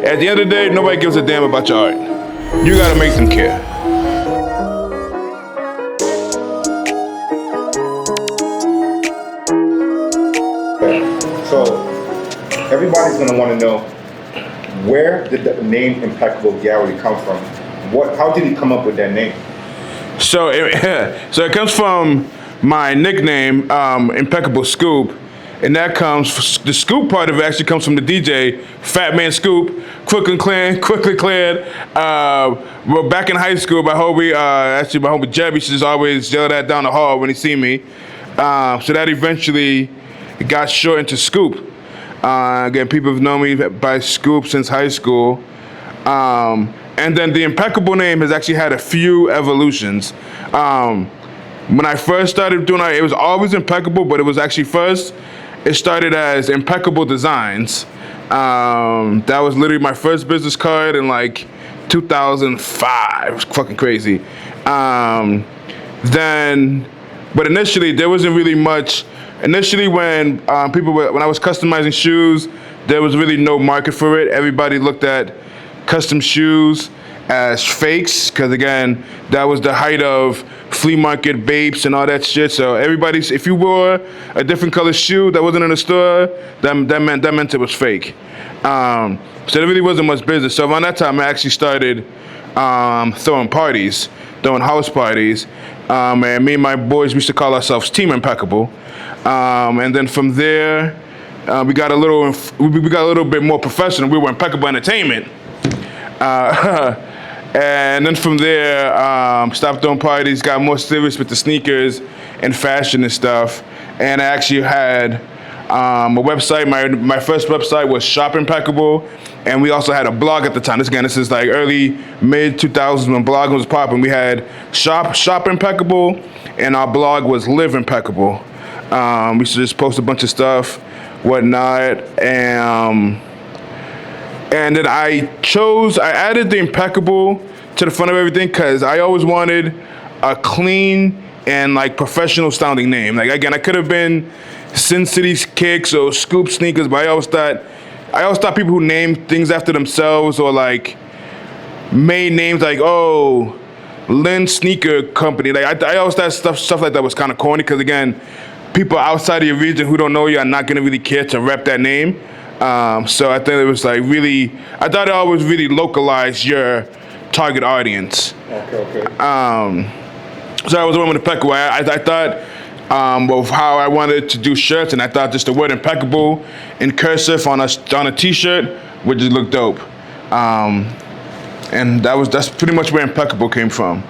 At the end of the day, nobody gives a damn about your art. You gotta make them care. So everybody's gonna want to know, where did the name Impeccable Gallery come from? How did he come up with that name? So it comes from my nickname, Impeccable Scoop, and that comes, the scoop part of it actually comes from the DJ, Fat Man Scoop, quickly cleared. Well, back in high school, my homie Jeb, he just always yell that down the hall when he see me. So that eventually got shortened to Scoop. Again, people have known me by Scoop since high school. And then the Impeccable name has actually had a few evolutions. When I first started doing it, it was always Impeccable, but it was actually it started as Impeccable Designs. That was literally my first business card in like 2005. It was fucking crazy. But initially there wasn't really much. Initially, when when I was customizing shoes, there was really no market for it. Everybody looked at custom shoes as fakes, because again, that was the height of flea market babes and all that shit. So if you wore a different color shoe that wasn't in the store, that meant it was fake. So there really wasn't much business. So around that time, I actually started throwing house parties, and me and my boys used to call ourselves Team Impeccable. And then from there, we got a little bit more professional. We were Impeccable Entertainment. And then from there, stopped throwing parties, got more serious with the sneakers and fashion and stuff. And I actually had a website. My first website was Shop Impeccable, and we also had a blog at the time. This is like early, mid 2000s when blogging was popping. We had Shop Impeccable, and our blog was Live Impeccable. We used to just post a bunch of stuff, whatnot, and then I added the Impeccable to the front of everything because I always wanted a clean and like professional sounding name. Like again, I could have been Sin City's Kicks or Scoop Sneakers, but I always thought people who named things after themselves or like made names like, oh, Lynn Sneaker Company. Like I always thought stuff like that was kind of corny because again, people outside of your region who don't know you are not gonna really care to rep that name. So I think it was like I thought it always really localized your target audience. Okay. So I was one with Impeccable. I thought of how I wanted to do shirts, and I thought just the word Impeccable in cursive on a t-shirt would just look dope. And that's pretty much where Impeccable came from.